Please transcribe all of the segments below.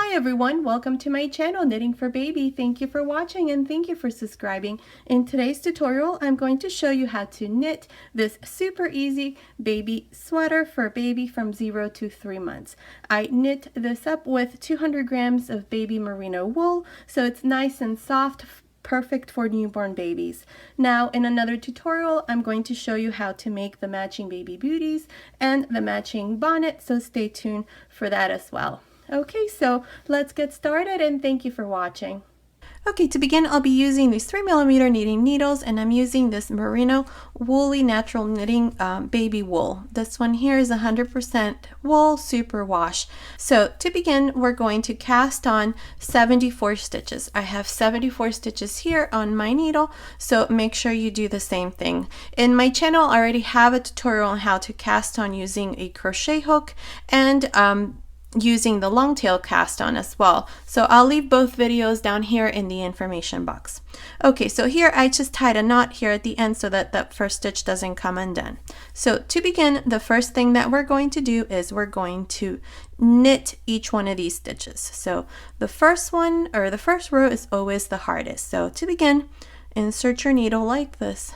Hi everyone, welcome to my channel Knitting for Baby. Thank you for watching and thank you for subscribing. In today's tutorial, I'm going to show you how to knit this super easy baby sweater for baby from 0 to 3 months. I knit this up with 200 grams of baby merino wool, so it's nice and soft, perfect for newborn babies. Now in another tutorial, I'm going to show you how to make the matching baby booties and the matching bonnet, so stay tuned for that as well. Okay, so let's get started and thank you for watching. Okay, to begin, I'll be using these 3mm knitting needles, and I'm using this merino woolly natural knitting baby wool. This one here is 100% wool super wash. So to begin, we're going to cast on 74 stitches. I have 74 stitches here on my needle, so make sure you do the same thing. In my channel, I already have a tutorial on how to cast on using a crochet hook and using the long tail cast on as well. So I'll leave both videos down here in the information box. Okay, so here I just tied a knot here at the end so that that first stitch doesn't come undone. So to begin, the first thing that we're going to do is we're going to knit each one of these stitches. So the first one, or the first row, is always the hardest. So to begin, insert your needle like this,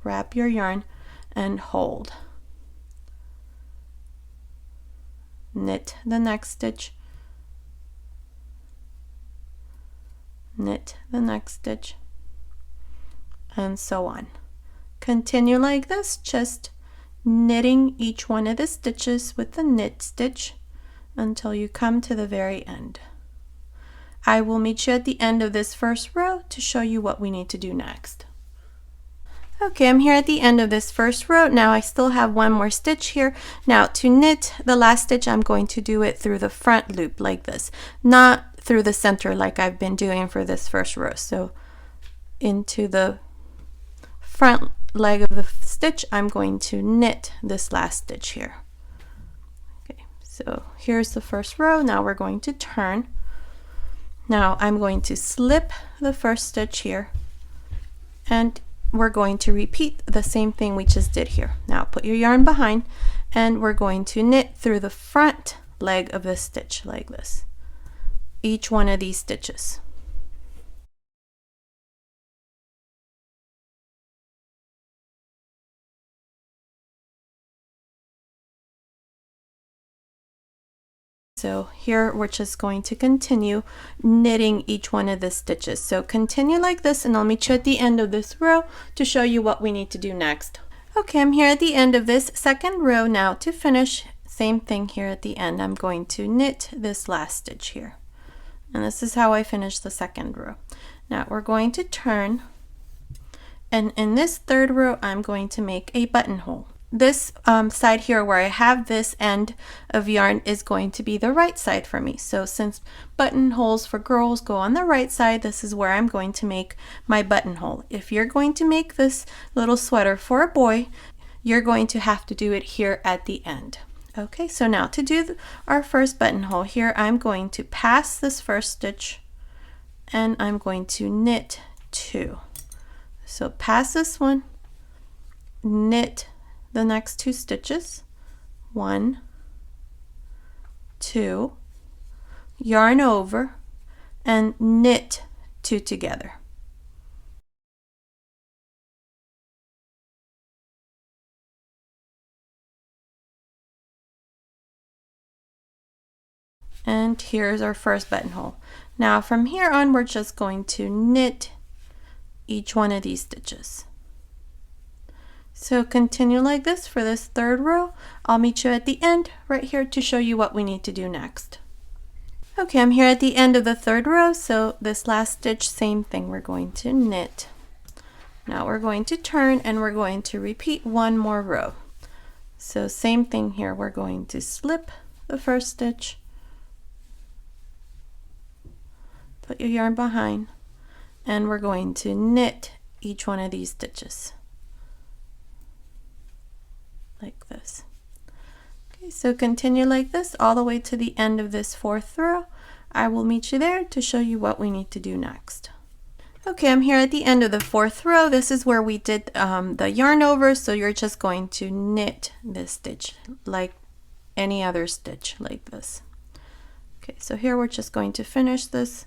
wrap your yarn and hold. Knit the next stitch, knit the next stitch, and so on. Continue like this, just knitting each one of the stitches with the knit stitch until you come to the very end. I will meet you at the end of this first row to show you what we need to do next. Okay, I'm here at the end of this first row. Now I still have one more stitch here. Now to knit the last stitch, I'm going to do it through the front loop like this, not through the center like I've been doing for this first row. So into the front leg of the stitch, I'm going to knit this last stitch here. Okay, so here's the first row. Now we're going to turn. Now I'm going to slip the first stitch here, and we're going to repeat the same thing we just did here. Now put your yarn behind, and we're going to knit through the front leg of the stitch like this, each one of these stitches. So here we're just going to continue knitting each one of the stitches. So continue like this, and I'll meet you at the end of this row to show you what we need to do next. Okay, I'm here at the end of this second row. Now to finish, same thing here at the end. I'm going to knit this last stitch here. And this is how I finish the second row. Now we're going to turn, and in this third row, I'm going to make a buttonhole. This side here where I have this end of yarn is going to be the right side for me. So since buttonholes for girls go on the right side, this is where I'm going to make my buttonhole. If you're going to make this little sweater for a boy, you're going to have to do it here at the end. Okay, so now to do our first buttonhole here, I'm going to pass this first stitch and I'm going to knit 2. So pass this one, knit the next 2 stitches, 1, 2, yarn over, and knit 2 together. And here's our first buttonhole. Now from here on, we're just going to knit each one of these stitches. So continue like this for this third row. I'll meet you at the end right here to show you what we need to do next. Okay, I'm here at the end of the third row, so this last stitch, same thing, we're going to knit. Now we're going to turn and we're going to repeat one more row. So same thing here, we're going to slip the first stitch, put your yarn behind, and we're going to knit each one of these stitches like this. Okay, so continue like this all the way to the end of this fourth row. I will meet you there to show you what we need to do next. Okay, I'm here at the end of the fourth row. This is where we did the yarn over, so you're just going to knit this stitch like any other stitch like this. Okay, so here we're just going to finish this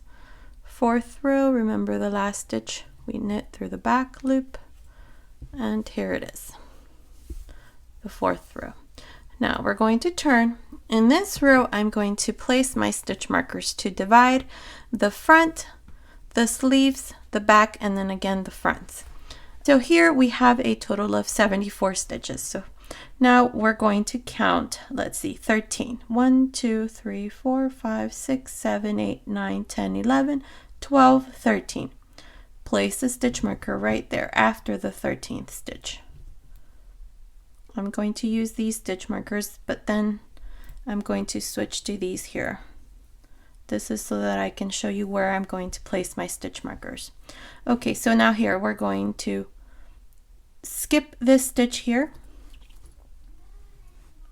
4th row. Remember the last stitch we knit through the back loop, and here it is, the 4th row. Now we're going to turn. In this row, I'm going to place my stitch markers to divide the front, the sleeves, the back, and then again the fronts. So here we have a total of 74 stitches. So now we're going to count, let's see, 13. 1, 2, 3, 4, 5, 6, 7, 8, 9, 10, 11, 12, 13. Place a stitch marker right there after the 13th stitch. I'm going to use these stitch markers, but then I'm going to switch to these here. This is so that I can show you where I'm going to place my stitch markers. Okay, so now here we're going to skip this stitch here,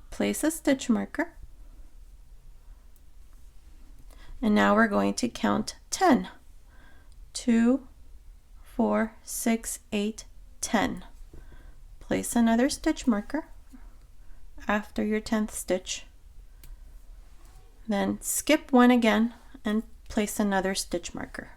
place a stitch marker, and now we're going to count 10. 2, 4, 6, 8, 10. Place another stitch marker after your 10th stitch. Then skip one again and place another stitch marker.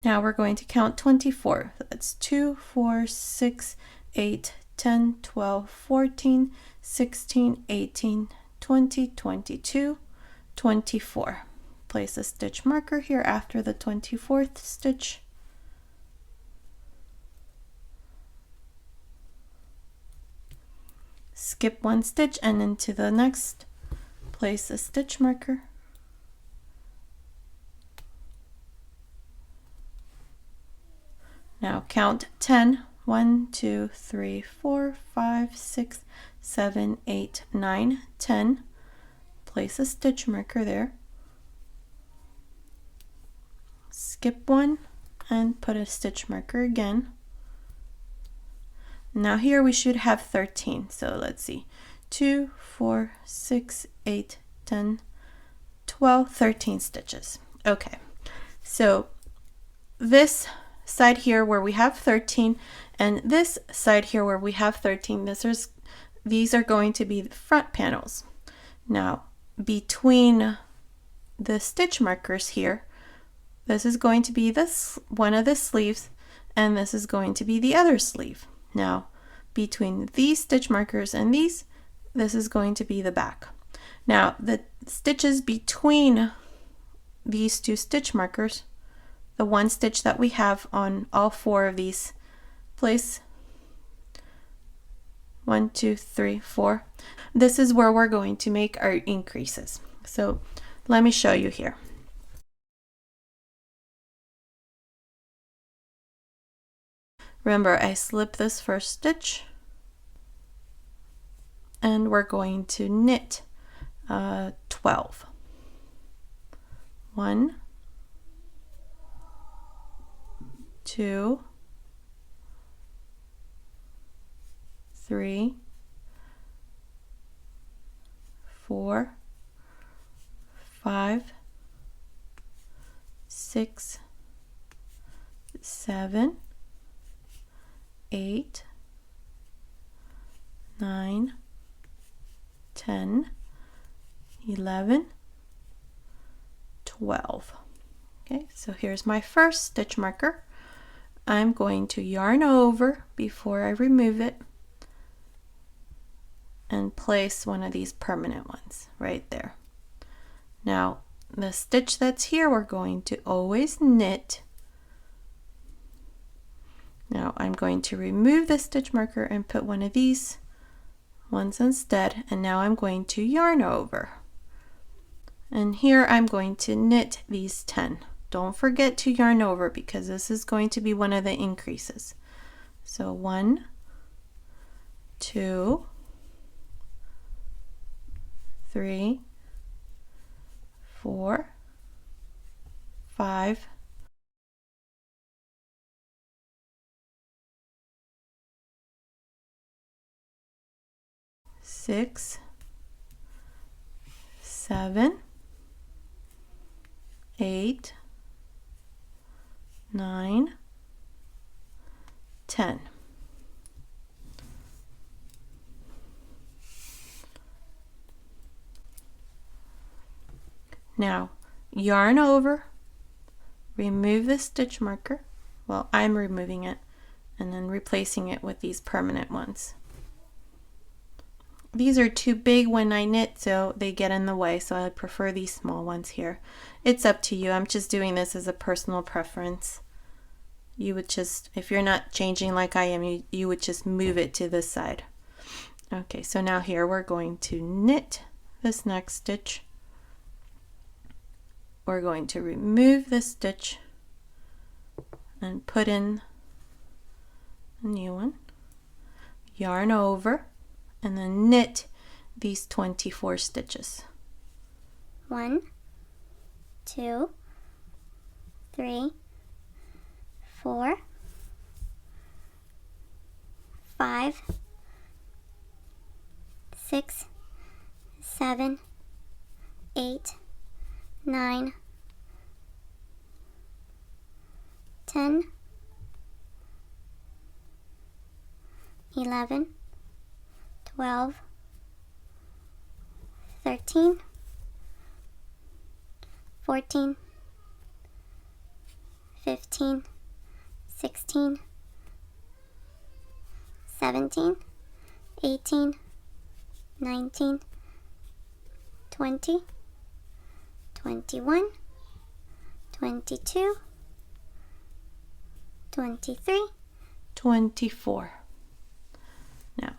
Now we're going to count 24. That's 2, 4, 6, 8, 10, 12, 14, 16, 18, 20, 22, 24. Place a stitch marker here after the 24th stitch. Skip one stitch and into the next, place a stitch marker. Now count 10. 1, 2, 3, 4, 5, 6, 7, 8, 9, 10. Place a stitch marker there. Skip one and put a stitch marker again. Now here we should have 13. So let's see. 2, 4, 6, 8, 10, 12, 13 stitches. Okay. So this side here where we have 13 and this side here where we have 13, these are going to be the front panels. Now between the stitch markers here, this is going to be one of the sleeves, and this is going to be the other sleeve. Now between these stitch markers and this is going to be the back. Now the stitches between these two stitch markers, the one stitch that we have on all 4 of these, place 1, 2, 3, 4. This is where we're going to make our increases. So let me show you here. Remember, I slipped this first stitch and we're going to knit 12. 1, 2, 3, 4, 5, 6, 7, 8, 9, 10, 11, 12. Okay, so here's my first stitch marker. I'm going to yarn over before I remove it and place one of these permanent ones right there. Now the stitch that's here, we're going to always knit. Now I'm going to remove the stitch marker and put one of these ones instead, and now I'm going to yarn over. And here I'm going to knit these 10. Don't forget to yarn over because this is going to be one of the increases. So 1, 2, 3, 4, 5, 6, 7, 8, 9, 10. Now yarn over, remove the stitch marker. Well, I'm removing it and then replacing it with these permanent ones. These are too big when I knit, so they get in the way, so I prefer these small ones here. It's up to you. I'm just doing this as a personal preference. You would just, if you're not changing like I am, you would just move it to this side. Okay, so now here we're going to knit this next stitch. We're going to remove this stitch and put in a new one. Yarn over and then knit these 24 stitches. 1, 2, 3, 4, 5, 6, 7, 8, 9, 10, 11, 12, 13, 14, 15, 16, 17, 18, 19, 20, 21, 22, 23, 24. Now,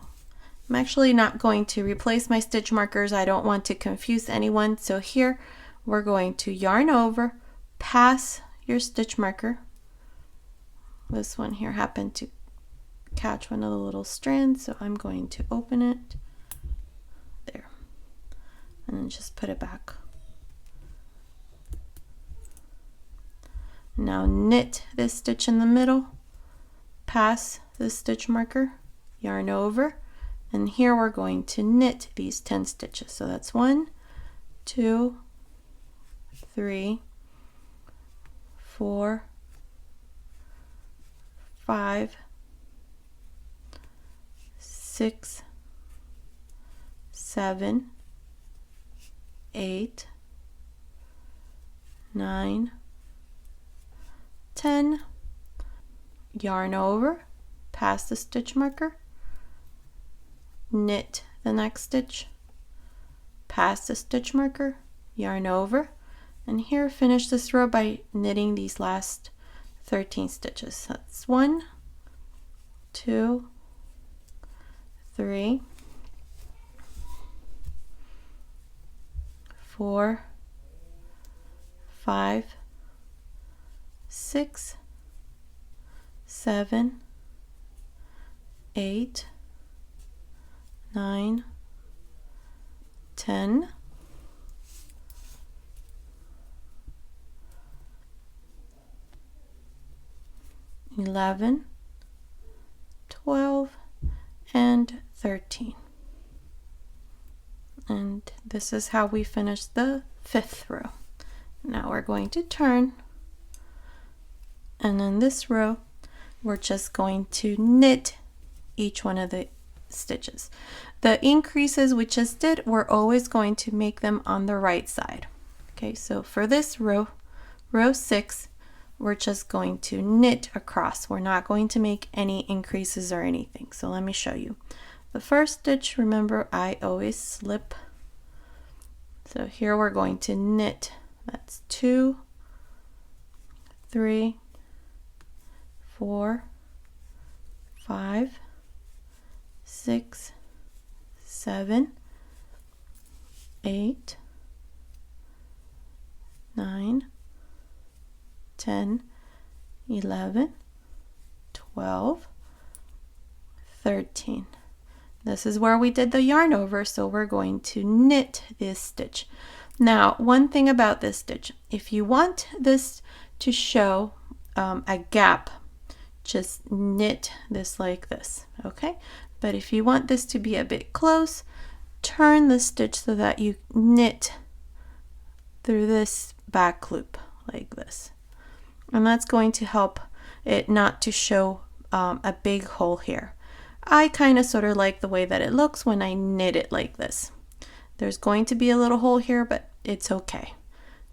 I'm actually not going to replace my stitch markers. I don't want to confuse anyone. So here we're going to yarn over, pass your stitch marker. This one here happened to catch one of the little strands, so I'm going to open it there and then just put it back. Now knit this stitch in the middle, pass the stitch marker, yarn over, and here we're going to knit these 10 stitches. So that's 1, 2, 3, 4, 5, 6, 7, 8, 9, 10, yarn over, pass the stitch marker, knit the next stitch, pass the stitch marker, yarn over, and here finish this row by knitting these last 13 stitches. That's 1, 2, 3, 4, 5, 6, 7, 8, 9, 10, 11, 12, and 13. And this is how we finish the 5th row. Now we're going to turn, and in this row we're just going to knit each one of the stitches. The increases we just did, we're always going to make them on the right side. Okay, so for this row, row 6, we're just going to knit across. We're not going to make any increases or anything. So let me show you. The first stitch, remember, I always slip. So here we're going to knit. That's 2, 3, 4, 5, 6, 7, 8, 9, 10, 11, 12, 13. This is where we did the yarn over, so we're going to knit this stitch. Now, one thing about this stitch, if you want this to show a gap, just knit this like this, okay? But if you want this to be a bit close, turn the stitch so that you knit through this back loop like this. And that's going to help it not to show a big hole here. I kind of sort of like the way that it looks when I knit it like this. There's going to be a little hole here, but it's okay.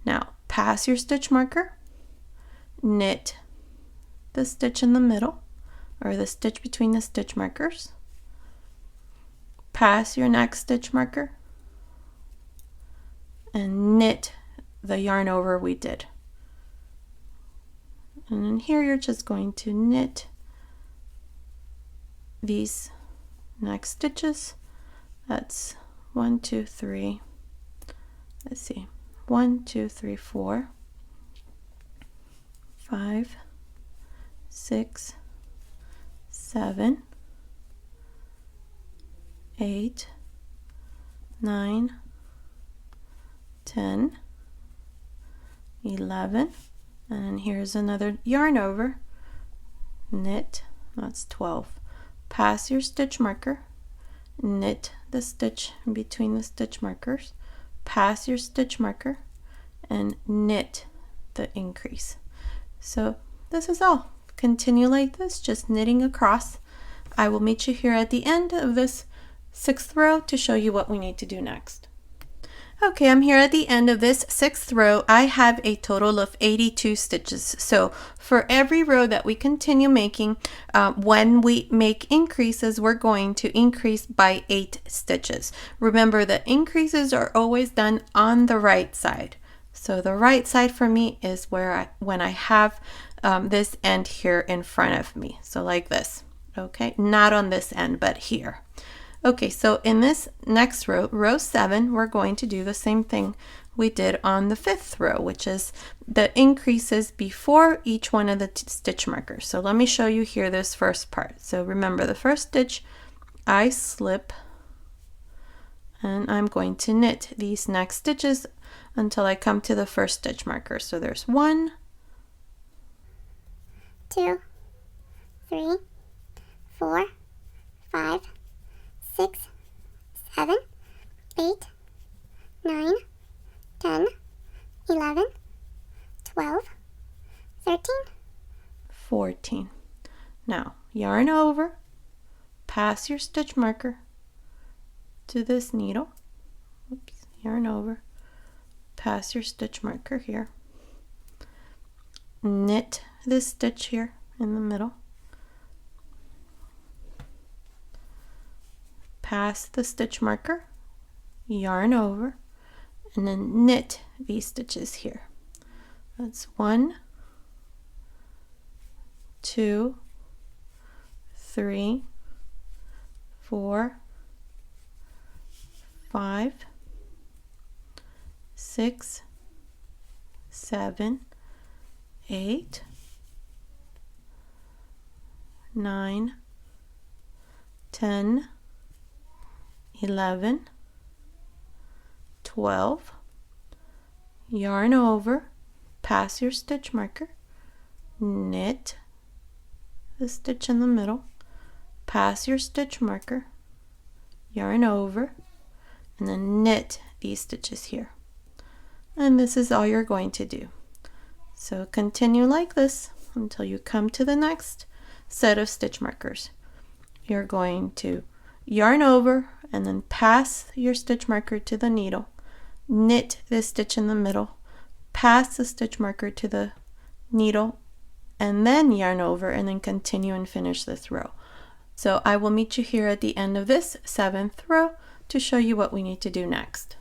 Now pass your stitch marker, knit the stitch in the middle, or the stitch between the stitch markers, pass your next stitch marker, and knit the yarn over we did. And then here you're just going to knit these next stitches. That's 1, 2, 3. Let's see, 1, 2, 3, 4, 5, 6, 7, 8, 9, 10, 11, and then here's another yarn over, knit, that's 12. Pass your stitch marker, knit the stitch in between the stitch markers, pass your stitch marker, and knit the increase. So this is all. Continue like this, just knitting across. I will meet you here at the end of this 6th row to show you what we need to do next. Okay, I'm here at the end of this 6th row. I have a total of 82 stitches. So for every row that we continue making, when we make increases, we're going to increase by 8 stitches. Remember that increases are always done on the right side. So the right side for me is where when I have this end here in front of me. So like this, okay? Not on this end, but here. Okay, so in this next row, row 7, we're going to do the same thing we did on the 5th row, which is the increases before each one of the stitch markers. So let me show you here this first part. So remember, the first stitch, I slip, and I'm going to knit these next stitches until I come to the first stitch marker. So there's 1, 2, 3, 4, 5, 6, 7, 8, 9, 10, 11, 12, 13, 14. Now yarn over, pass your stitch marker to this needle. Oops, yarn over, pass your stitch marker here. Knit this stitch here in the middle. Pass the stitch marker, yarn over, and then knit these stitches here. That's 1, 2, 3, 4, 5, 6, 7, 8, 9, 10, 11, 12, yarn over, pass your stitch marker, knit the stitch in the middle, pass your stitch marker, yarn over, and then knit these stitches here. And this is all you're going to do. So continue like this until you come to the next set of stitch markers. You're going to yarn over and then pass your stitch marker to the needle, knit this stitch in the middle, pass the stitch marker to the needle, and then yarn over, and then continue and finish this row. So I will meet you here at the end of this 7th row to show you what we need to do next.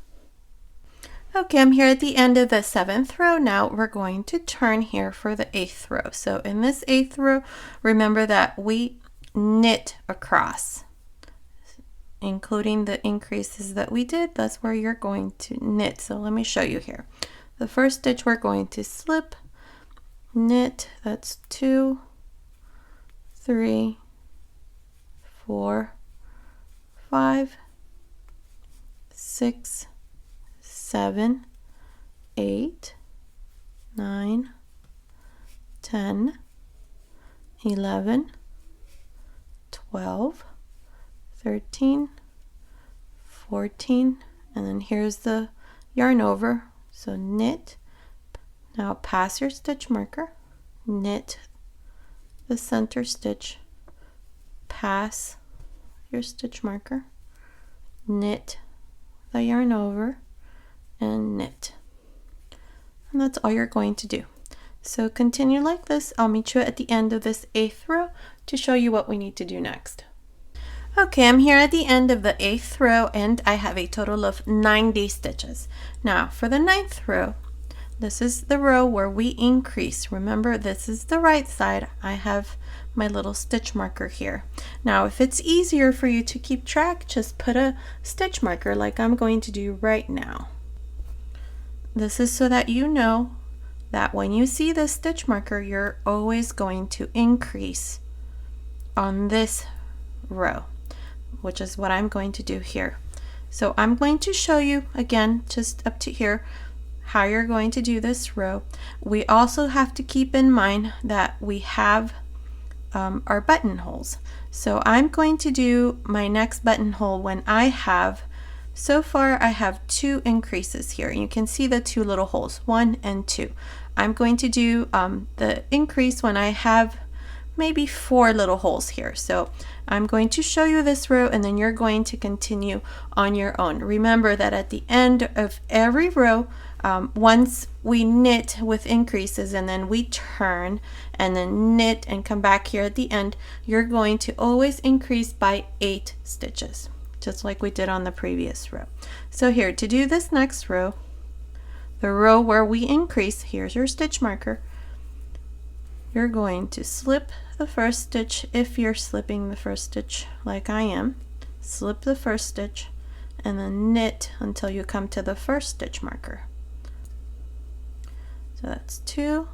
Okay, I'm here at the end of the 7th row. Now we're going to turn here for the 8th row. So in this 8th row, remember that we knit across, including the increases that we did. That's where you're going to knit. So let me show you here. The first stitch we're going to slip, knit, that's 2, 3, 4, 5, 6, 7, 8, 9, 10, 11, 12, 13, 14, and then here's the yarn over. So knit. Now pass your stitch marker, knit the center stitch, pass your stitch marker, knit the yarn over, and knit. and that's all you're going to do. So continue like this. I'll meet you at the end of this 8th row to show you what we need to do next. Okay, I'm here at the end of the 8th row and I have a total of 90 stitches. Now for the 9th row, this is the row where we increase. Remember, this is the right side. I have my little stitch marker here. Now if it's easier for you to keep track, just put a stitch marker like I'm going to do right now. This is so that you know that when you see this stitch marker, you're always going to increase on this row, which is what I'm going to do here. So I'm going to show you again, just up to here, how you're going to do this row. We also have to keep in mind that we have our buttonholes. So I'm going to do my next buttonhole when I have, so far I have 2 increases here. You can see the 2 little holes, 1 and 2. I'm going to do the increase when I have maybe 4 little holes here. So I'm going to show you this row and then you're going to continue on your own. Remember that at the end of every row, once we knit with increases and then we turn and then knit and come back here at the end, you're going to always increase by 8 stitches, just like we did on the previous row. So here, to do this next row, the row where we increase, here's your stitch marker. You're going to slip the first stitch. If you're slipping the first stitch like I am, slip the first stitch and then knit until you come to the first stitch marker. So that's 2,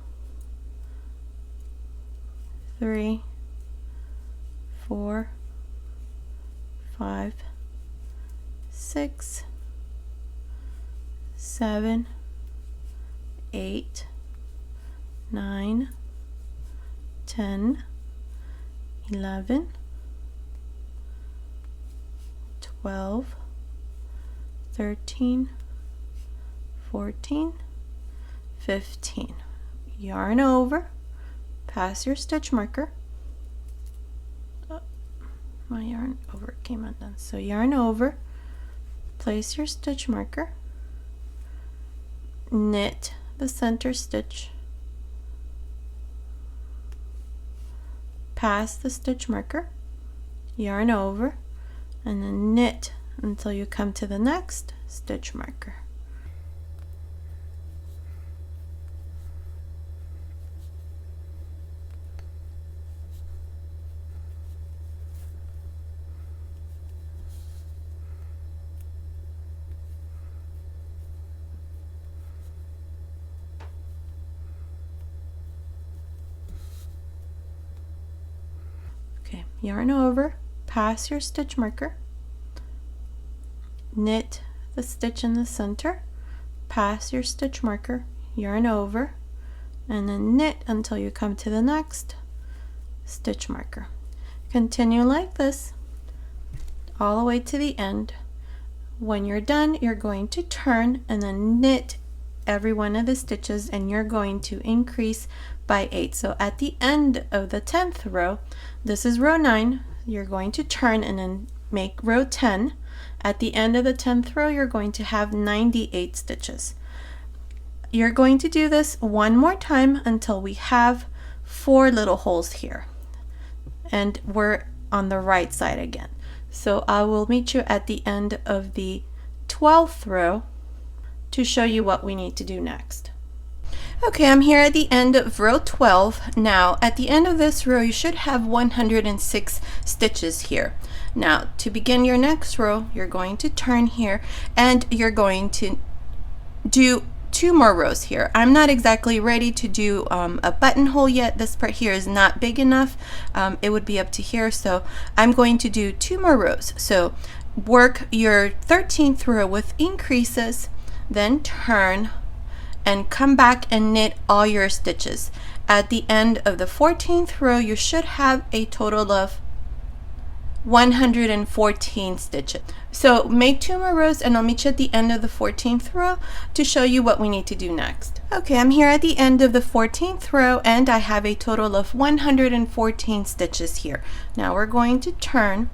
3, 4, 5, 6, 7, 8, 9, 10, 11, 12, 13, 14, 15. Yarn over, pass your stitch marker. Oh, my yarn over came undone. So yarn over, place your stitch marker, knit the center stitch, pass the stitch marker, yarn over, and then knit until you come to the next stitch marker. Okay, yarn over, pass your stitch marker, knit the stitch in the center, pass your stitch marker, yarn over, and then knit until you come to the next stitch marker. Continue like this all the way to the end. When you're done, you're going to turn and then knit every one of the stitches and you're going to increase by 8. So at the end of the 10th row, this is row 9, you're going to turn and then make row 10. At the end of the 10th row, you're going to have 98 stitches. You're going to do this one more time until we have 4 little holes here. And we're on the right side again. So I will meet you at the end of the 12th row to show you what we need to do next. Okay, I'm here at the end of row 12. Now, at the end of this row, you should have 106 stitches here. Now, to begin your next row, you're going to turn here and you're going to do 2 more rows here. I'm not exactly ready to do a buttonhole yet. This part here is not big enough. It would be up to here, so I'm going to do 2 more rows. So work your 13th row with increases, then turn and come back and knit all your stitches. At the end of the 14th row, you should have a total of 114 stitches. So make 2 more rows and I'll meet you at the end of the 14th row to show you what we need to do next. Okay, I'm here at the end of the 14th row and I have a total of 114 stitches here. Now we're going to turn,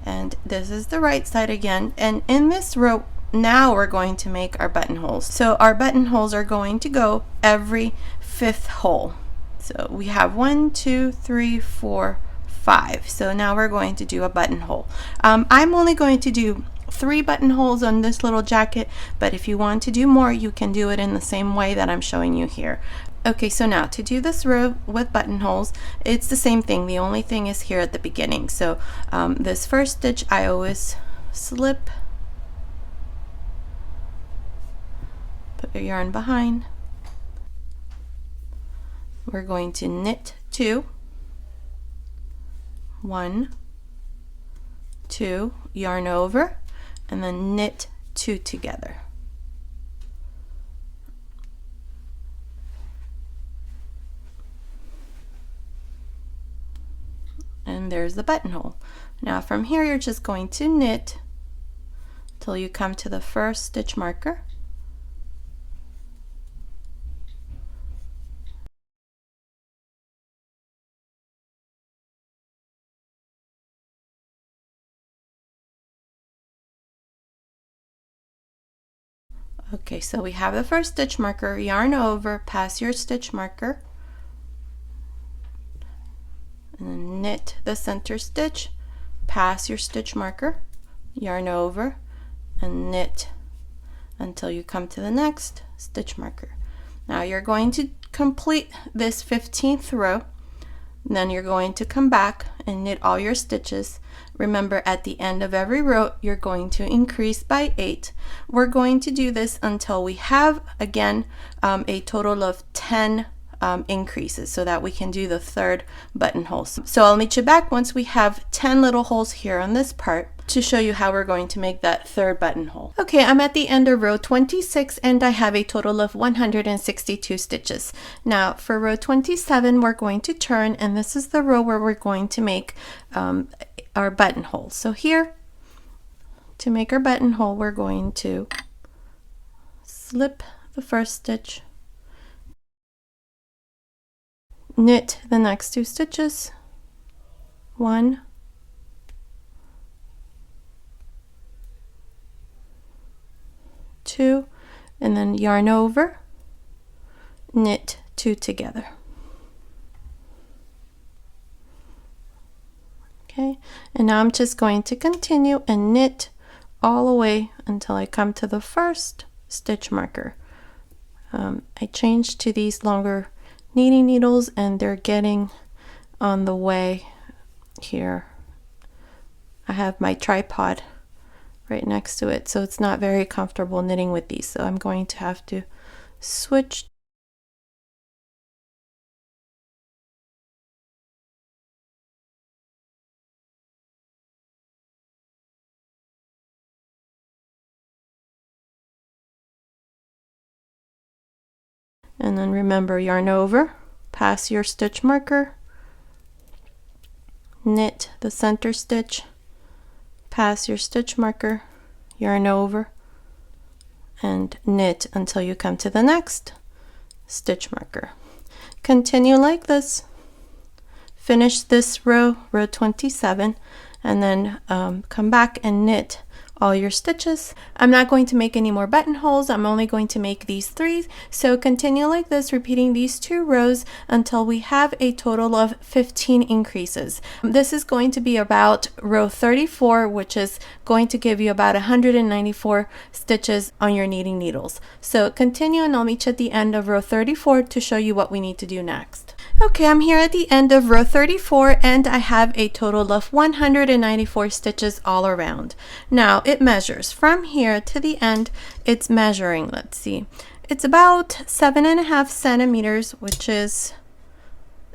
and this is the right side again, and in this row now we're going to make our buttonholes. So our buttonholes are going to go every 5th hole. So we have 1, 2, 3, 4, 5. So now we're going to do a buttonhole. I'm only going to do 3 buttonholes on this little jacket, but if you want to do more, you can do it in the same way that I'm showing you here. Okay, so now to do this row with buttonholes, it's the same thing. The only thing is here at the beginning. So this first stitch, I always slip, put your yarn behind. We're going to knit 2, 1, 2, yarn over, and then knit 2 together. And there's the buttonhole. Now from here you're just going to knit till you come to the first stitch marker. Okay, so we have the first stitch marker, yarn over, pass your stitch marker, and then knit the center stitch, pass your stitch marker, yarn over, and knit until you come to the next stitch marker. Now you're going to complete this 15th row, then you're going to come back and knit all your stitches. Remember, at the end of every row you're going to increase by 8. We're going to do this until we have again a total of 10 increases, so that we can do the 3rd buttonhole. So I'll meet you back once we have 10 little holes here on this part to show you how we're going to make that 3rd buttonhole. Okay, I'm at the end of row 26 and I have a total of 162 stitches. Now for row 27 we're going to turn, and this is the row where we're going to make our buttonhole. So here, to make our buttonhole, we're going to slip the first stitch, knit the next 2 stitches, 1, 2, and then yarn over, knit 2 together. Okay, and now I'm just going to continue and knit all the way until I come to the first stitch marker. I changed to these longer knitting needles and they're getting on the way here. I have my tripod right next to it, so it's not very comfortable knitting with these, so I'm going to have to switch. And then remember, yarn over, pass your stitch marker, knit the center stitch, pass your stitch marker, yarn over, and knit until you come to the next stitch marker. Continue like this, finish this row, row 27, and then come back and knit all your stitches. I'm not going to make any more buttonholes. I'm only going to make these 3. So continue like this, repeating these 2 rows until we have a total of 15 increases. This is going to be about row 34, which is going to give you about 194 stitches on your knitting needles. So continue and I'll meet you at the end of row 34 to show you what we need to do next. Okay, I'm here at the end of row 34 and I have a total of 194 stitches all around. Now it measures from here to the end. It's measuring, let's see, it's about 7.5 centimeters, which is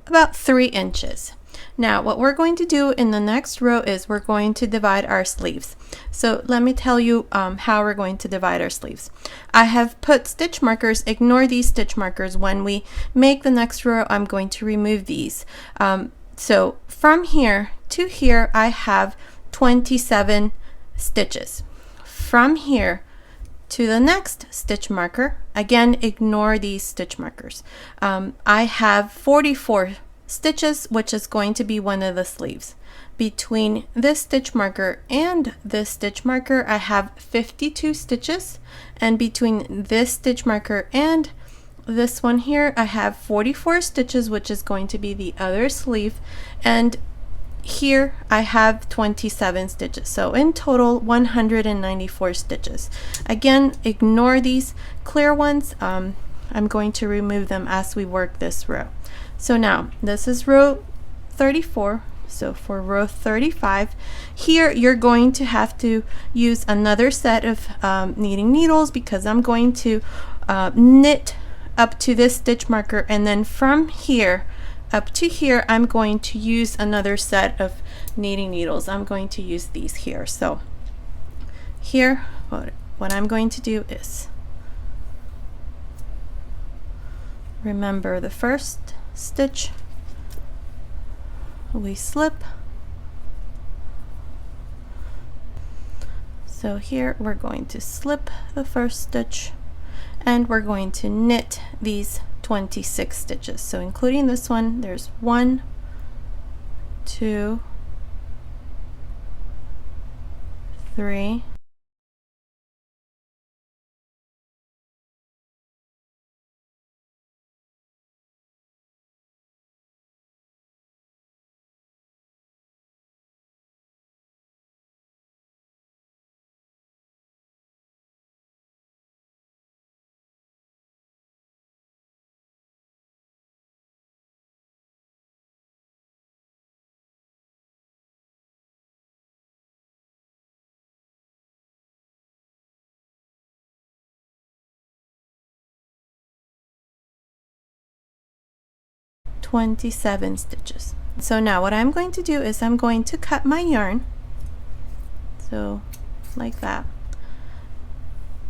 about 3 inches. Now what we're going to do in the next row is we're going to divide our sleeves. So let me tell you how we're going to divide our sleeves. I have put stitch markers. Ignore these stitch markers. When we make the next row, I'm going to remove these. So from here to here I have 27 stitches. From here to the next stitch marker, again ignore these stitch markers, I have 44 stitches, which is going to be one of the sleeves. Between this stitch marker and this stitch marker, I have 52 stitches, and between this stitch marker and this one here, I have 44 stitches, which is going to be the other sleeve, and here I have 27 stitches. So in total, 194 stitches. Again, ignore these clear ones. I'm going to remove them as we work this row. So now this is row 34. So for row 35, here you're going to have to use another set of knitting needles, because I'm going to knit up to this stitch marker, and then from here up to here I'm going to use another set of knitting needles. I'm going to use these here. So here what I'm going to do is, remember the first stitch, we slip. So here we're going to slip the first stitch, and we're going to knit these 26 stitches. So including this one, there's 1, 2, 3, 27 stitches. So now what I'm going to do is I'm going to cut my yarn, so like that,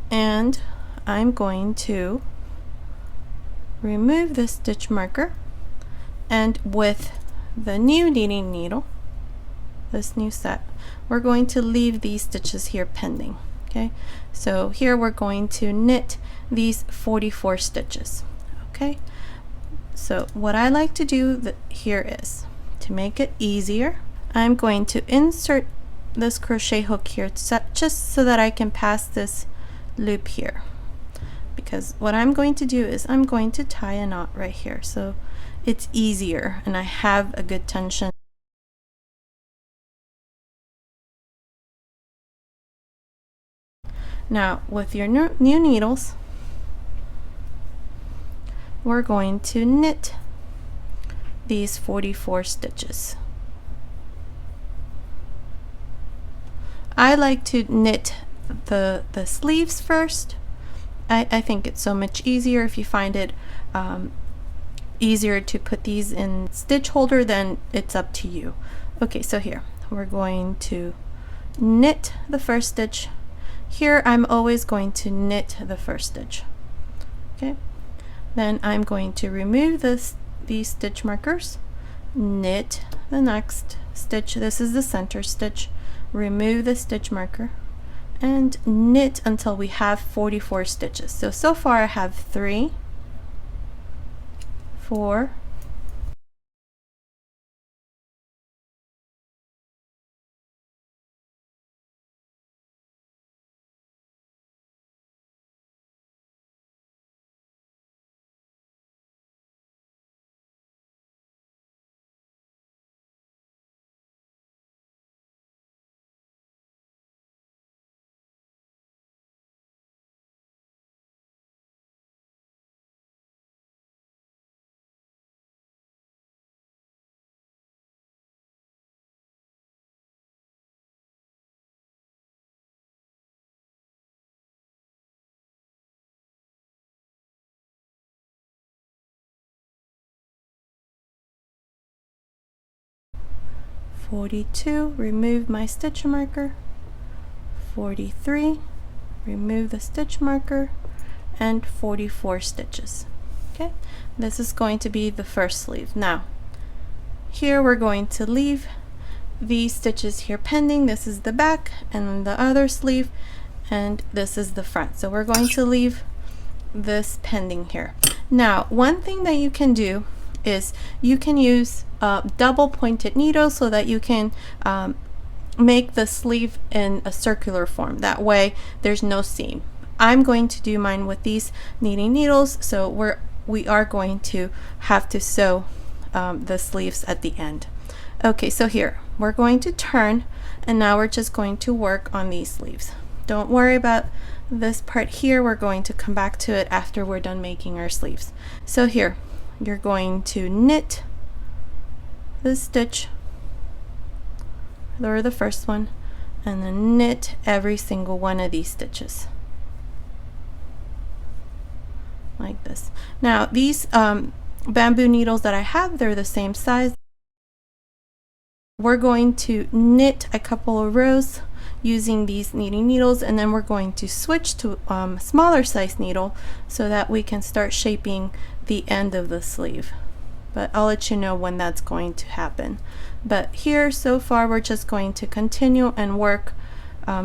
and I'm going to remove the stitch marker, and with the new knitting needle, this new set, we're going to leave these stitches here pending. Okay, so here we're going to knit these 44 stitches. Okay, so what I like to do here is, to make it easier, I'm going to insert this crochet hook here just so that I can pass this loop here, because what I'm going to do is I'm going to tie a knot right here, so it's easier and I have a good tension. Now with your new needles, we're going to knit these 44 stitches. I like to knit the sleeves first. I think it's so much easier. If you find it easier to put these in stitch holder, then it's up to you. Okay, so here we're going to knit the first stitch. Here I'm always going to knit the first stitch. Okay, then I'm going to remove these stitch markers, knit the next stitch. This is the center stitch. Remove the stitch marker and knit until we have 44 stitches. So far I have 3, 4, 42, remove my stitch marker, 43, remove the stitch marker, and 44 stitches. Okay, this is going to be the first sleeve. Now here we're going to leave these stitches here pending. This is the back and the other sleeve, and this is the front. So we're going to leave this pending here. Now one thing that you can do is you can use double pointed needles so that you can make the sleeve in a circular form. That way there's no seam. I'm going to do mine with these knitting needles, so we are going to have to sew the sleeves at the end. Okay, so here we're going to turn, and now we're just going to work on these sleeves. Don't worry about this part here. We're going to come back to it after we're done making our sleeves. So here you're going to knit the stitch or the first one, and then knit every single one of these stitches like this. Now these bamboo needles that I have, they're the same size. We're going to knit a couple of rows using these knitting needles, and then we're going to switch to smaller size needle so that we can start shaping the end of the sleeve. But I'll let you know when that's going to happen. But here so far we're just going to continue and work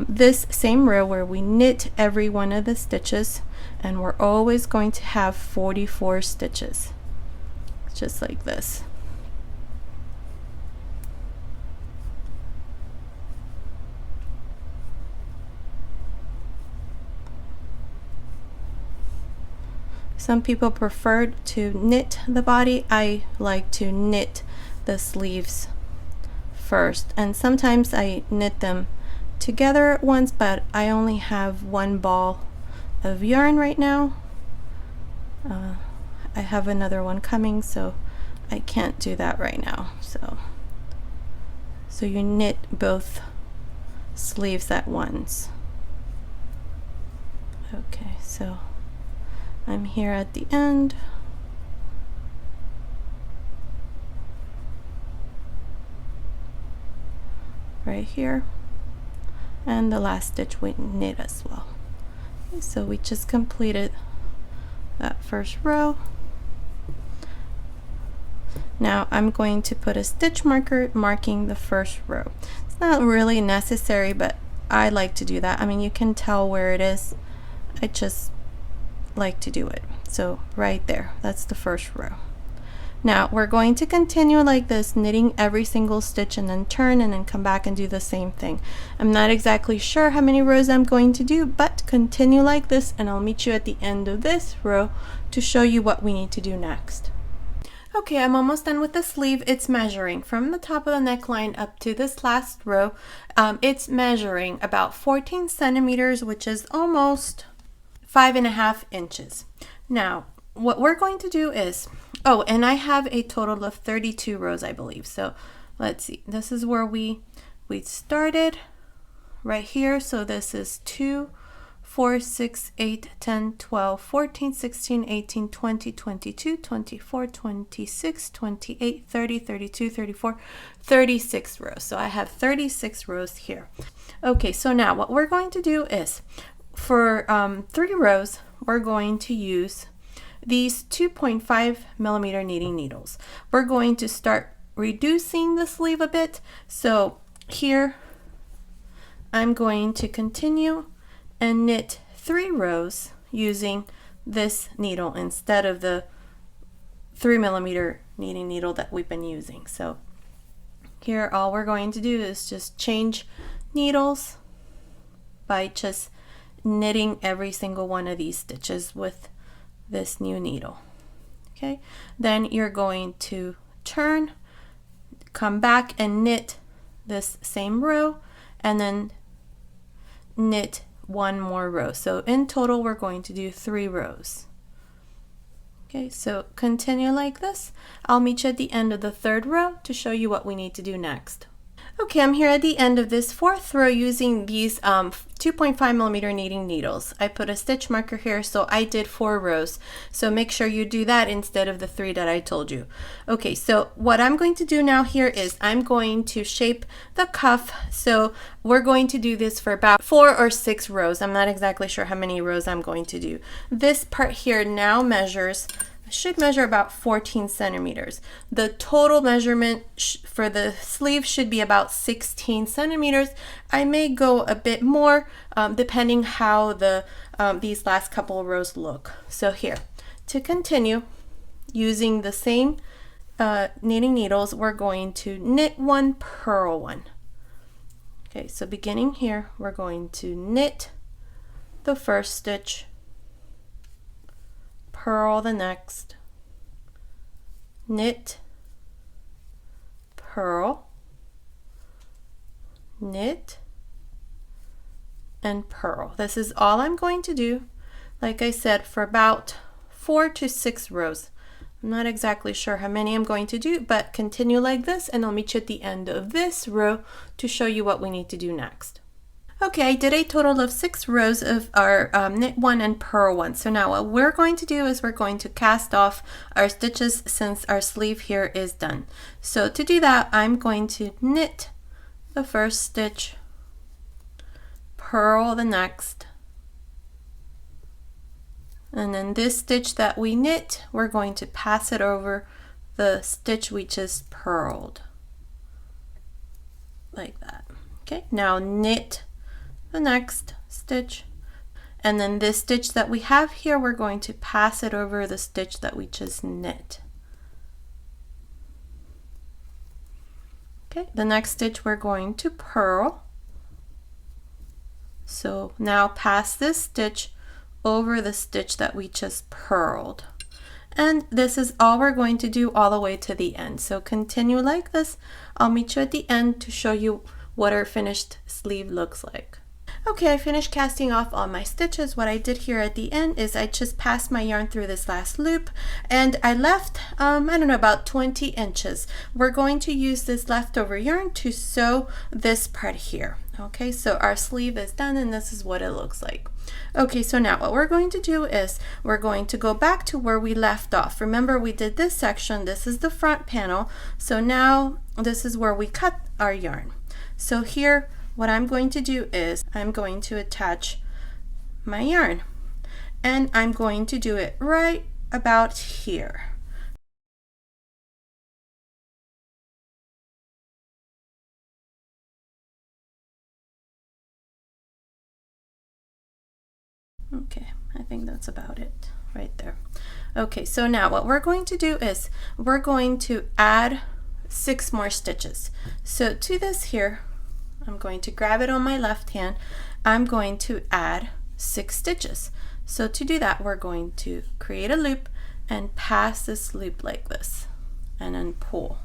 this same row where we knit every one of the stitches, and we're always going to have 44 stitches, just like this. Some people prefer to knit the body. I like to knit the sleeves first, and sometimes I knit them together at once, but I only have one ball of yarn right now. I have another one coming, so I can't do that right now. So you knit both sleeves at once. Okay, so I'm here at the end. Right here, and the last stitch we knit as well. Okay, so we just completed that first row. Now I'm going to put a stitch marker marking the first row. It's not really necessary, but I like to do that. I mean, you can tell where it is. I just like to do it. So right there, that's the first row. Now we're going to continue like this, knitting every single stitch, and then turn and then come back and do the same thing. I'm not exactly sure how many rows I'm going to do, but continue like this, and I'll meet you at the end of this row to show you what we need to do next. Okay, I'm almost done with the sleeve. It's measuring from the top of the neckline up to this last row. It's measuring about 14 centimeters, which is almost 5.5 inches. Now, what we're going to do is, oh, and I have a total of 32 rows, I believe. So let's see, this is where we started right here. So this is 2, 4, 6, 8, 10, 12, 14, 16, 18, 20, 22, 24, 26, 28, 30, 32, 34, 36 rows. So I have 36 rows here. Okay, so now what we're going to do is, for 3 rows, we're going to use these 2.5 millimeter knitting needles. We're going to start reducing the sleeve a bit. So here I'm going to continue and knit 3 rows using this needle instead of the 3 millimeter knitting needle that we've been using. So here all we're going to do is just change needles by just knitting every single one of these stitches with this new needle. Okay, then you're going to turn, come back and knit this same row, and then knit 1 more row. So in total we're going to do 3 rows. Okay, so continue like this. I'll meet you at the end of the 3rd row to show you what we need to do next. Okay, I'm here at the end of this 4th row using these 2.5 millimeter knitting needles. I put a stitch marker here, so I did 4 rows. So make sure you do that instead of the 3 that I told you. Okay, so what I'm going to do now here is I'm going to shape the cuff. So we're going to do this for about 4 or 6 rows. I'm not exactly sure how many rows I'm going to do. This part here now should measure about 14 centimeters. The total measurement for the sleeve should be about 16 centimeters. I may go a bit more depending how these last couple of rows look. So here, to continue, using the same knitting needles, we're going to knit one, purl one. Okay, so beginning here, we're going to knit the first stitch, purl the next, knit, purl, knit, and purl. This is all I'm going to do, like I said, for about 4 to 6 rows. I'm not exactly sure how many I'm going to do, but continue like this and I'll meet you at the end of this row to show you what we need to do next. Okay, I did a total of 6 rows of our knit one and purl one. So now what we're going to do is we're going to cast off our stitches since our sleeve here is done. So to do that, I'm going to knit the first stitch, purl the next, and then this stitch that we knit, we're going to pass it over the stitch we just purled, like that. Okay, now knit the next stitch, and then this stitch that we have here, we're going to pass it over the stitch that we just knit. Okay, the next stitch we're going to purl. So now pass this stitch over the stitch that we just purled. And this is all we're going to do all the way to the end. So continue like this. I'll meet you at the end to show you what our finished sleeve looks like. Okay, I finished casting off all my stitches. What I did here at the end is I just passed my yarn through this last loop and I left, I don't know, about 20 inches. We're going to use this leftover yarn to sew this part here. Okay, so our sleeve is done and this is what it looks like. Okay, so now what we're going to do is we're going to go back to where we left off. Remember, we did this section. This is the front panel. So now this is where we cut our yarn. So here, what I'm going to do is I'm going to attach my yarn and I'm going to do it right about here. Okay, I think that's about it right there. Okay, so now what we're going to do is we're going to add 6 more stitches. So to this here, I'm going to grab it on my left hand. I'm going to add 6 stitches. So to do that, we're going to create a loop and pass this loop like this and then pull.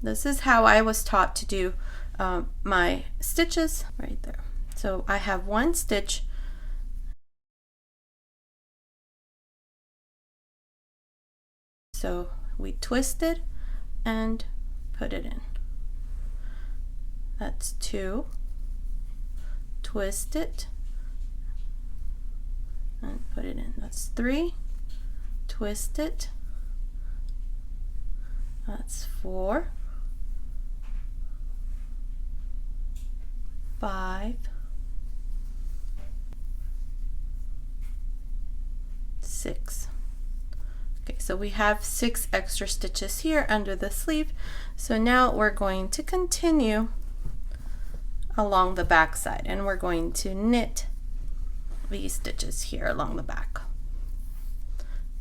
This is how I was taught to do my stitches right there. So I have 1 stitch. So we twist it and put it in. That's 2. Twist it and put it in. That's 3. Twist it. That's 4. 5. 6. Okay, so we have 6 extra stitches here under the sleeve. So now we're going to continue along the back side and we're going to knit these stitches here along the back.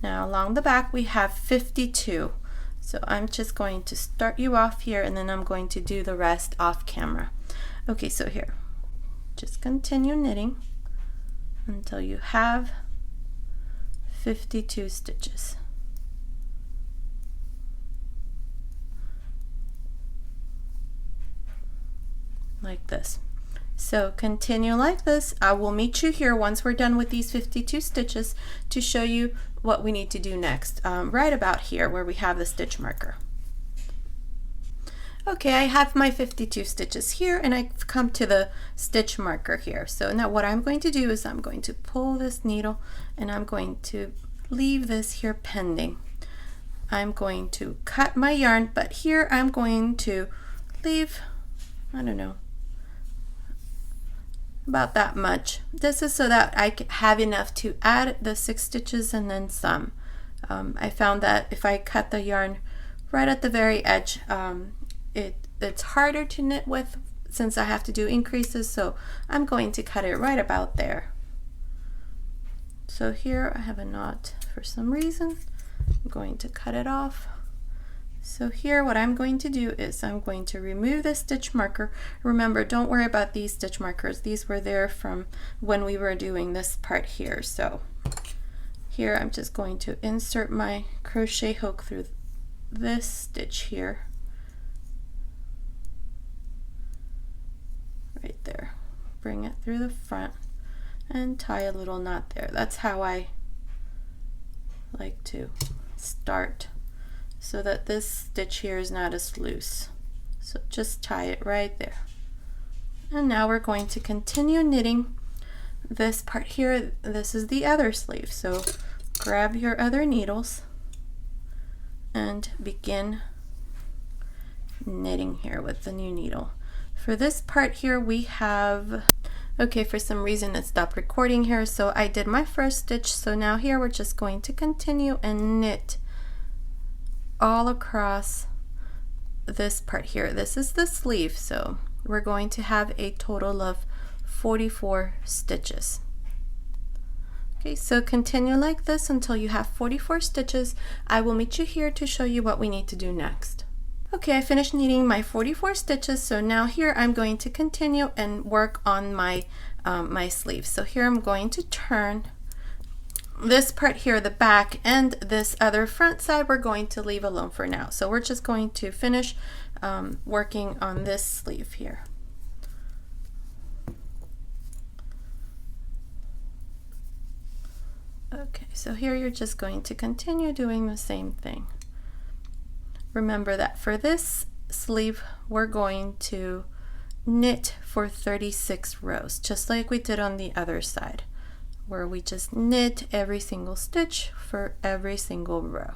Now along the back we have 52. So I'm just going to start you off here and then I'm going to do the rest off camera. Okay, so here, just continue knitting until you have 52 stitches. Like this. So continue like this. I will meet you here once we're done with these 52 stitches to show you what we need to do next, right about here where we have the stitch marker. Okay, I have my 52 stitches here and I've come to the stitch marker here. So now what I'm going to do is I'm going to pull this needle and I'm going to leave this here pending. I'm going to cut my yarn, but here I'm going to leave, I don't know, about that much. This is so that I have enough to add the 6 stitches and then some. I found that if I cut the yarn right at the very edge, it's harder to knit with since I have to do increases, so I'm going to cut it right about there. So here I have a knot for some reason. I'm going to cut it off So here what I'm going to do is I'm going to remove the stitch marker. Remember, don't worry about these stitch markers. These were there from when we were doing this part here. So here I'm just going to insert my crochet hook through this stitch here. Right there. Bring it through the front and tie a little knot there. That's how I like to start, so that this stitch here is not as loose. So just tie it right there. And now we're going to continue knitting this part here. This is the other sleeve. So grab your other needles and begin knitting here with the new needle. For this part here we have, okay, for some reason it stopped recording here, so I did my first stitch. So now here we're just going to continue and knit all across this part here. This is the sleeve, so we're going to have a total of 44 stitches. Okay, so continue like this until you have 44 stitches. I will meet you here to show you what we need to do next. Okay, I finished knitting my 44 stitches, so now here I'm going to continue and work on my my sleeve. So here I'm going to turn this part here, the back, and this other front side we're going to leave alone for now. So we're just going to finish working on this sleeve here. Okay, so here you're just going to continue doing the same thing. Remember that for this sleeve we're going to knit for 36 rows, just like we did on the other side, where we just knit every single stitch for every single row.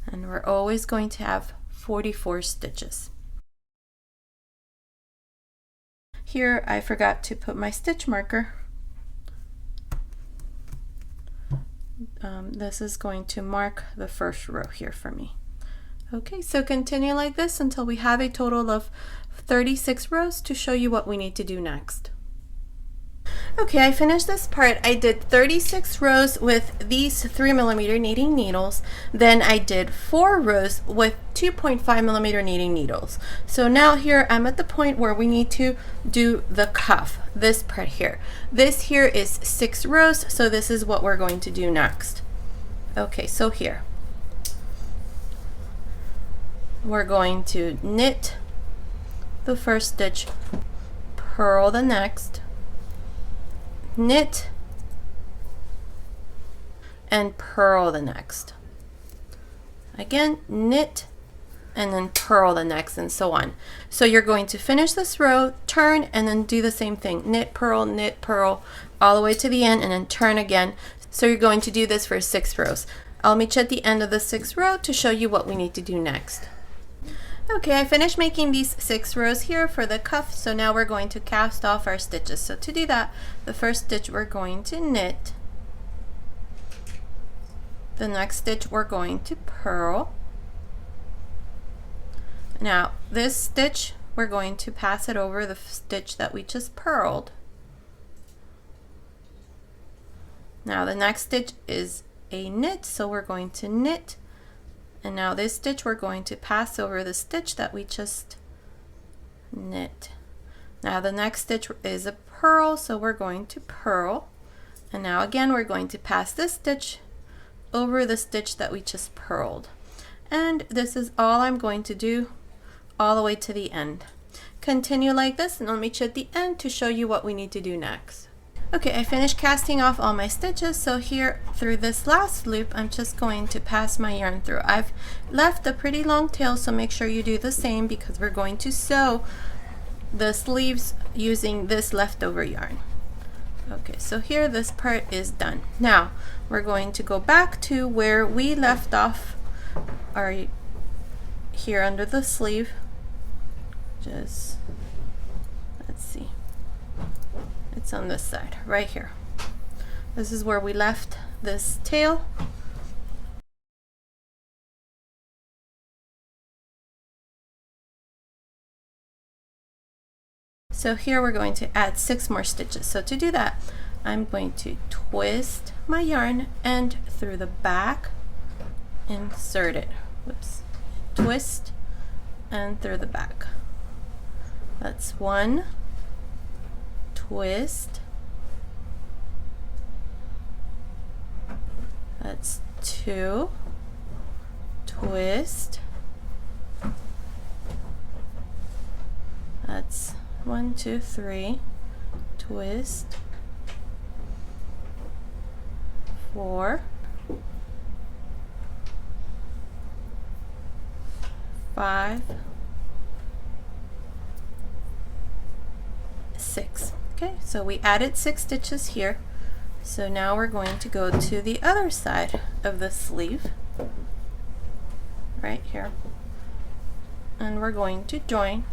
And we're always going to have 44 stitches. Here I forgot to put my stitch marker. This is going to mark the first row here for me. Okay, so continue like this until we have a total of 36 rows to show you what we need to do next. Okay, I finished this part. I did 36 rows with these 3mm knitting needles. Then I did 4 rows with 2.5mm knitting needles. So now here I'm at the point where we need to do the cuff, this part here. This here is 6 rows, so this is what we're going to do next. Okay, so here we're going to knit the first stitch, purl the next, knit, and purl the next. Again, knit, and then purl the next, and so on. So you're going to finish this row, turn, and then do the same thing. Knit, purl, all the way to the end, and then turn again. So you're going to do this for 6 rows. I'll meet you at the end of the 6th row to show you what we need to do next. Okay, I finished making these 6 rows here for the cuff, so now we're going to cast off our stitches. So to do that, the first stitch we're going to knit, the next stitch we're going to purl. Now this stitch we're going to pass it over the stitch that we just purled. Now the next stitch is a knit, so we're going to knit. And now this stitch we're going to pass over the stitch that we just knit. Now the next stitch is a purl, so we're going to purl. And now again we're going to pass this stitch over the stitch that we just purled. And this is all I'm going to do all the way to the end. Continue like this and I'll meet you at the end to show you what we need to do next. Okay, I finished casting off all my stitches, so here through this last loop I'm just going to pass my yarn through. I've left a pretty long tail, so make sure you do the same because we're going to sew the sleeves using this leftover yarn. Okay, so here this part is done. Now we're going to go back to where we left off our here under the sleeve. Just let's see. It's on this side, right here. This is where we left this tail. So here we're going to add 6 more stitches. So to do that, I'm going to twist my yarn and through the back, insert it. Whoops. twist, and through the back. That's 1, twist, that's 2, twist, that's 1, 2, 3, twist, 4, 5, 6. Okay, so we added 6 stitches here. So now we're going to go to the other side of the sleeve, right here, and we're going to join.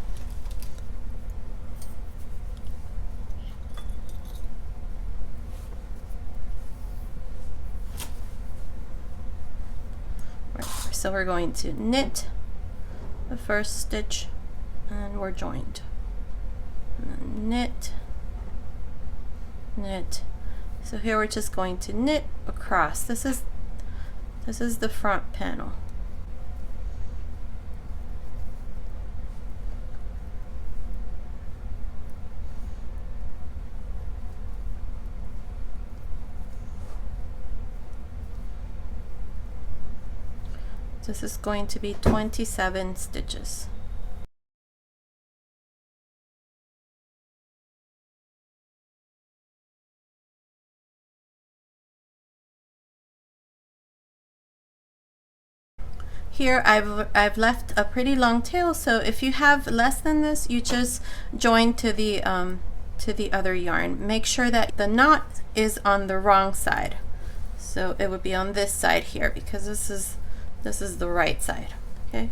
Right here. So we're going to knit the first stitch, and we're joined. And then knit, knit. So here we're just going to knit across. This is the front panel. This is going to be 27 stitches. Here I've left a pretty long tail, so if you have less than this, you just join to the other yarn. Make sure that the knot is on the wrong side. So it would be on this side here, because this is the right side. Okay.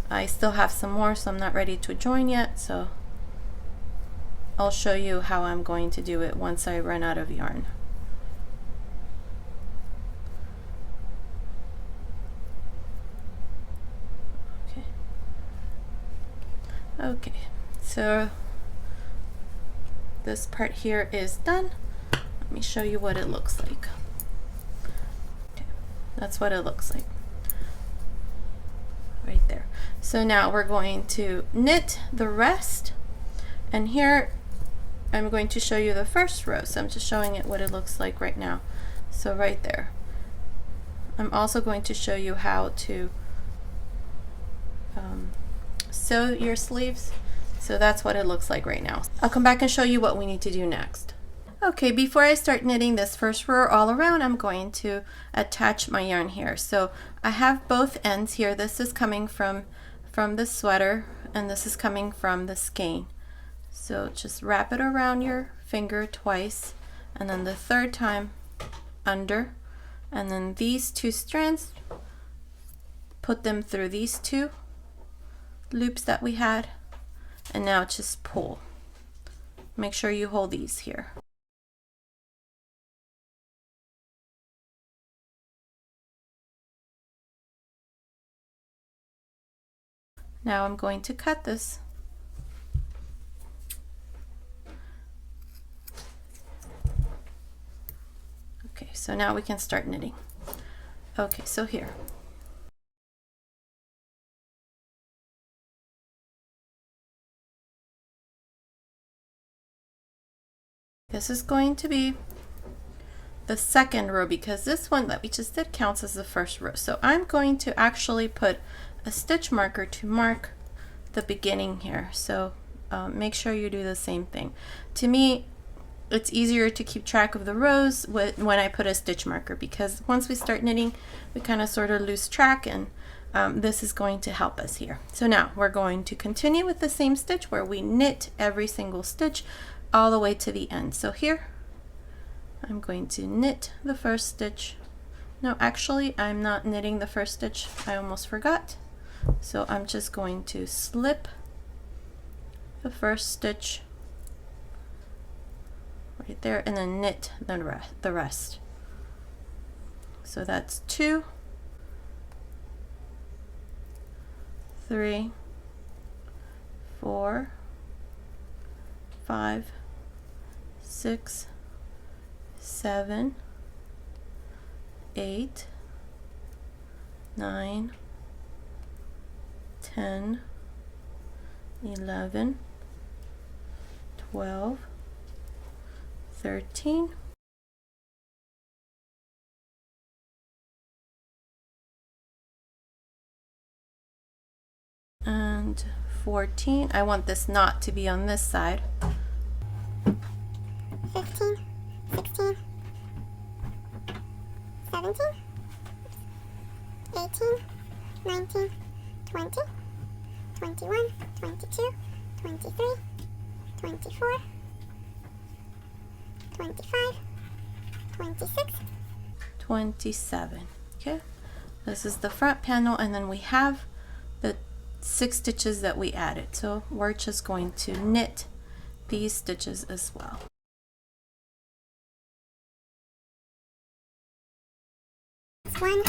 I still have some more, so I'm not ready to join yet, so I'll show you how I'm going to do it once I run out of yarn. Okay, so this part here is done. Let me show you what it looks like. Okay, that's what it looks like right there. So now we're going to knit the rest, and here I'm going to show you the first row, so I'm just showing it what it looks like right now. So right there. I'm also going to show you how to sew your sleeves. So that's what it looks like right now. I'll come back and show you what we need to do next. Okay, before I start knitting this first row all around, I'm going to attach my yarn here. So I have both ends here. This is coming from the sweater, and this is coming from the skein. So just wrap it around your finger twice, and then the third time under, and then these 2 strands, put them through these 2 loops that we had, and now just pull. Make sure you hold these here. Now I'm going to cut this. Okay, so now we can start knitting. Okay, so here. This is going to be the second row, because this one that we just did counts as the first row. So I'm going to actually put a stitch marker to mark the beginning here. So make sure you do the same thing. To me, it's easier to keep track of the rows when I put a stitch marker, because once we start knitting, we kind of sort of lose track, and this is going to help us here. So now we're going to continue with the same stitch where we knit every single stitch all the way to the end. So here I'm going to knit the first stitch. No, actually I'm not knitting the first stitch. I almost forgot. So I'm just going to slip the first stitch right there, and then knit the rest. So that's 2, 3, 4, 5, 6, 7, 8, 9, 10, 11, 12, 13, and 14. I want this knot to be on this side. 15, 16, 17, 18, 19, 20, 21, 22, 23, 24, 25, 26, 27. Okay, this is the front panel, and then we have the 6 stitches that we added, so we're just going to knit these stitches as well. One,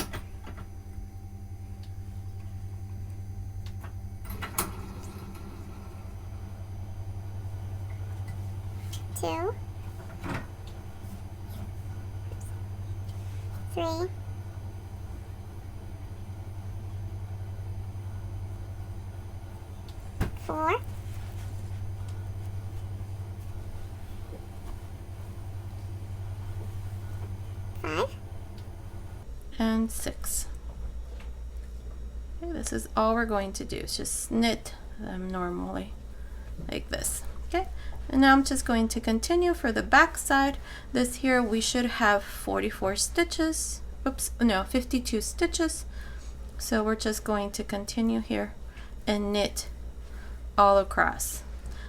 two, three, four, five, and 6. Okay, this is all we're going to do. Is just knit them normally like this. Okay, and now I'm just going to continue for the back side. This here we should have 44 stitches. Oops, no, 52 stitches. So we're just going to continue here and knit all across.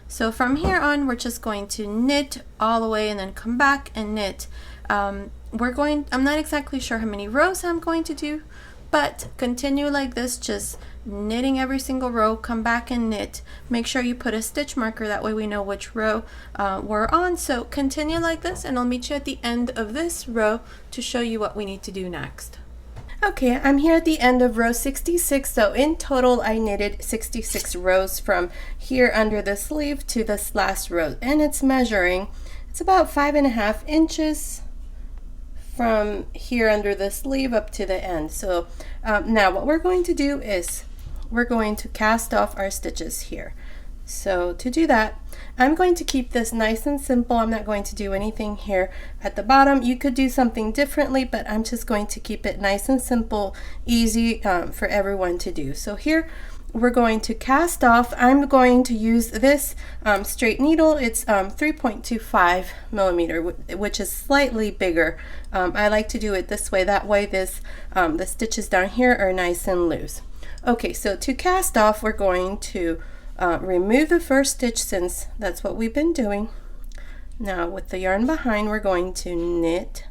So from here on, we're just going to knit all the way and then come back and knit. I'm not exactly sure how many rows I'm going to do, but continue like this, just knitting every single row, come back and knit. Make sure you put a stitch marker, that way we know which row we're on. So continue like this, and I'll meet you at the end of this row to show you what we need to do next. Okay, I'm here at the end of row 66, so in total I knitted 66 rows from here under the sleeve to this last row, and it's measuring, it's about 5.5 inches from here under the sleeve up to the end. So now what we're going to do is we're going to cast off our stitches here. So to do that, I'm going to keep this nice and simple. I'm not going to do anything here at the bottom. You could do something differently, but I'm just going to keep it nice and simple, easy for everyone to do. So here we're going to cast off. I'm going to use this straight needle. It's 3.25 millimeter, which is slightly bigger. I like to do it this way. That way the stitches down here are nice and loose. Okay, so to cast off, we're going to remove the first stitch, since that's what we've been doing. Now with the yarn behind, we're going to knit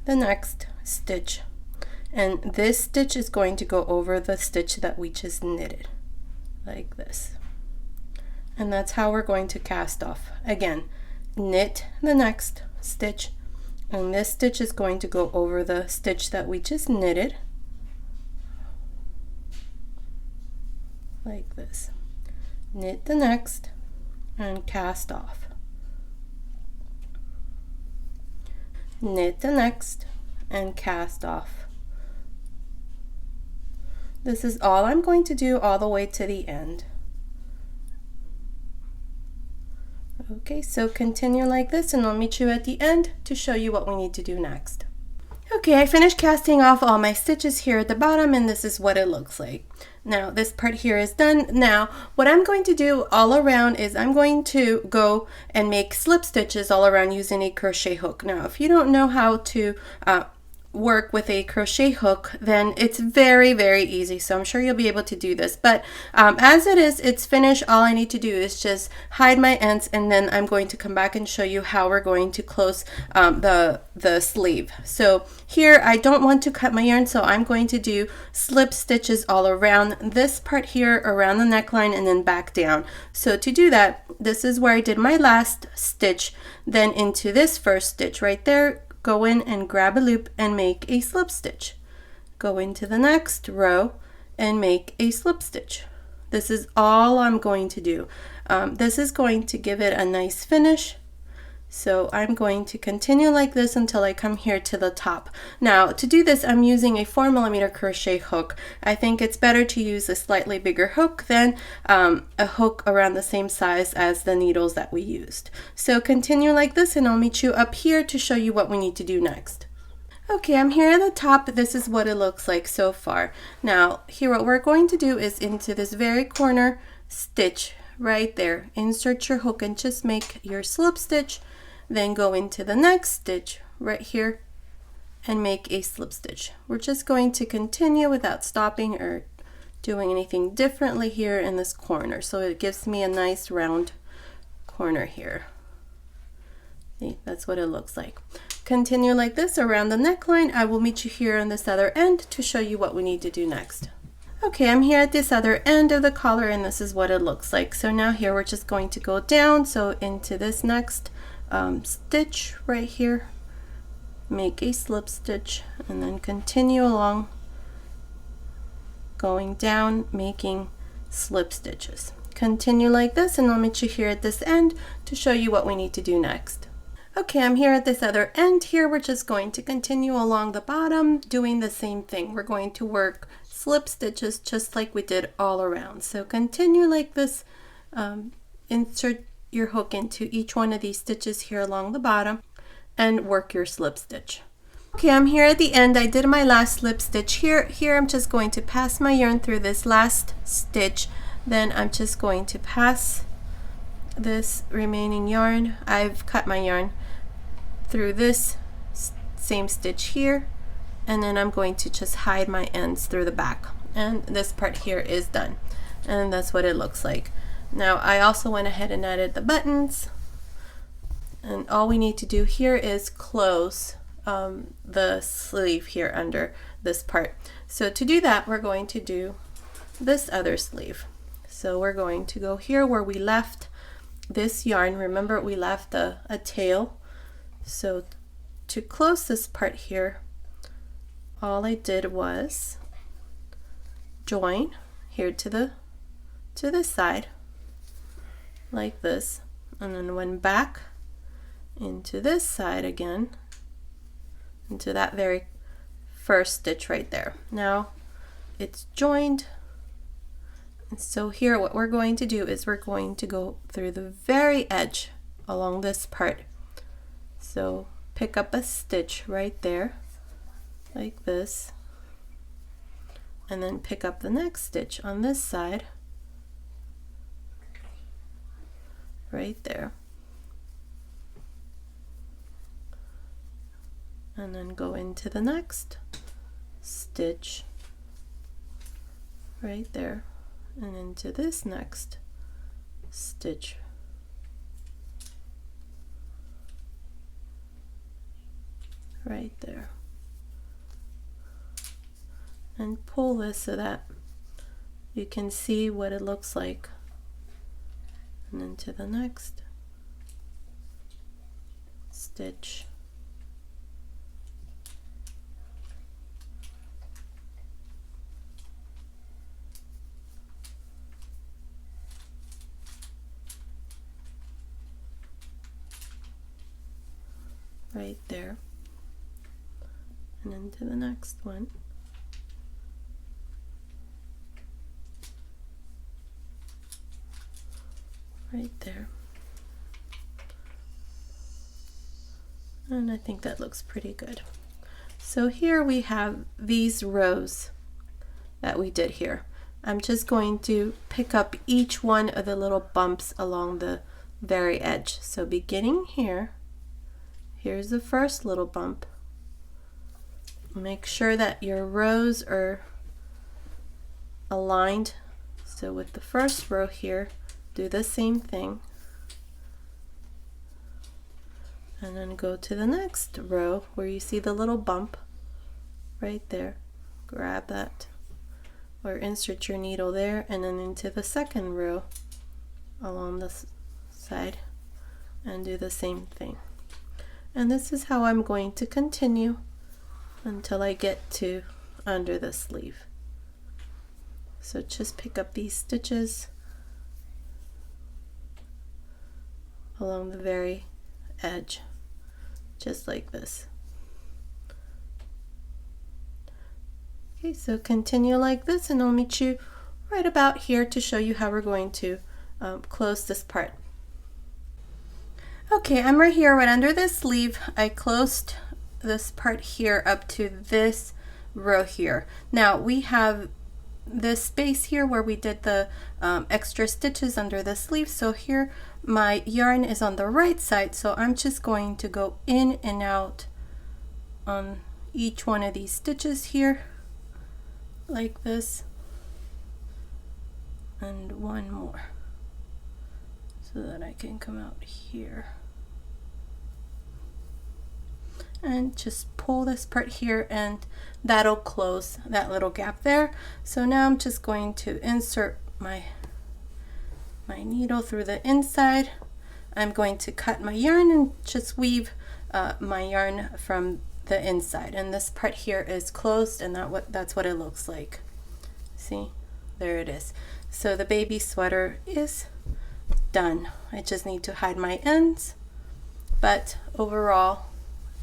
the next stitch, and this stitch is going to go over the stitch that we just knitted like this, and that's how we're going to cast off. Again, knit the next stitch, and this stitch is going to go over the stitch that we just knitted like this. Knit the next and cast off. Knit the next and cast off. This is all I'm going to do all the way to the end. Okay, so continue like this, and I'll meet you at the end to show you what we need to do next. Okay, I finished casting off all my stitches here at the bottom, and this is what it looks like. Now this part here is done. Now what I'm going to do all around is I'm going to go and make slip stitches all around using a crochet hook. Now if you don't know how to work with a crochet hook, then it's very, very easy. So I'm sure you'll be able to do this. But as it is, it's finished. All I need to do is just hide my ends, and then I'm going to come back and show you how we're going to close the sleeve. So here I don't want to cut my yarn, so I'm going to do slip stitches all around this part here, around the neckline, and then back down. So to do that, this is where I did my last stitch, then into this first stitch right there, go in and grab a loop and make a slip stitch. Go into the next row and make a slip stitch. This is all I'm going to do. This is going to give it a nice finish. So I'm going to continue like this until I come here to the top. Now to do this, I'm using a 4mm crochet hook. I think it's better to use a slightly bigger hook than a hook around the same size as the needles that we used. So continue like this and I'll meet you up here to show you what we need to do next. Okay, I'm here at the top. This is what it looks like so far. Now here what we're going to do is into this very corner stitch right there. Insert your hook and just make your slip stitch. Then go into the next stitch right here and make a slip stitch. We're just going to continue without stopping or doing anything differently here in this corner. So it gives me a nice round corner here. See, that's what it looks like. Continue like this around the neckline. I will meet you here on this other end to show you what we need to do next. Okay, I'm here at this other end of the collar and this is what it looks like. So now here we're just going to go down, so into this next stitch right here, make a slip stitch and then continue along, going down, making slip stitches. Continue like this and I'll meet you here at this end to show you what we need to do next. Okay, I'm here at this other end here. We're just going to continue along the bottom doing the same thing. We're going to work slip stitches just like we did all around. So continue like this, insert your hook into each one of these stitches here along the bottom and work your slip stitch. Okay, I'm here at the end. I did my last slip stitch here. Here I'm just going to pass my yarn through this last stitch. Then I'm just going to pass this remaining yarn. I've cut my yarn through this same stitch here, and then I'm going to just hide my ends through the back, and this part here is done, and that's what it looks like. Now I also went ahead and added the buttons, and all we need to do here is close the sleeve here under this part. So to do that, we're going to do this other sleeve. So we're going to go here where we left this yarn. Remember, we left a tail. So to close this part here, all I did was join here to this side like this, and then went back into this side again, into that very first stitch right there. Now it's joined, and so here what we're going to do is we're going to go through the very edge along this part. So pick up a stitch right there like this, and then pick up the next stitch on this side right there, and then go into the next stitch right there and into this next stitch right there, and pull this so that you can see what it looks like, and into the next stitch right there, and into the next one, right there. And I think that looks pretty good. So here we have these rows that we did here. I'm just going to pick up each one of the little bumps along the very edge. So beginning here, here's the first little bump. Make sure that your rows are aligned. So with the first row here, do the same thing, and then go to the next row where you see the little bump right there. Grab that or insert your needle there, and then into the second row along this side and do the same thing. And this is how I'm going to continue until I get to under the sleeve. So just pick up these stitches along the very edge, just like this. Okay, so continue like this, and I'll meet you right about here to show you how we're going to close this part. Okay, I'm right here, right under this sleeve. I closed this part here up to this row here. Now we have this space here where we did the extra stitches under the sleeve. So here my yarn is on the right side, so I'm just going to go in and out on each one of these stitches here like this, and one more so that I can come out here and just pull this part here, and that'll close that little gap there. So now I'm just going to insert my needle through the inside. I'm going to cut my yarn and just weave my yarn from the inside, and this part here is closed, and that's what it looks like. See, there it is. So the baby sweater is done. I just need to hide my ends, but overall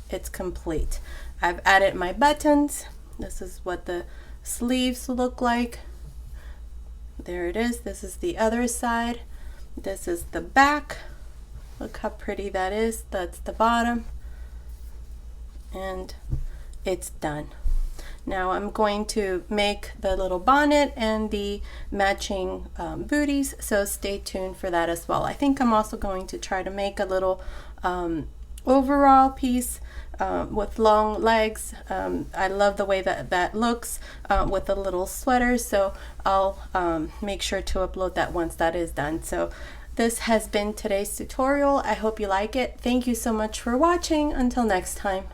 it's complete. I've added my buttons. This is what the sleeves look like. There it is. This is the other side. This is the back. Look how pretty that is. That's the bottom. And it's done. Now I'm going to make the little bonnet and the matching booties, so stay tuned for that as well. I think I'm also going to try to make a little overall piece with long legs. I love the way that looks with a little sweater, so I'll make sure to upload that once that is done. So this has been today's tutorial. I hope you like it. Thank you so much for watching. Until next time.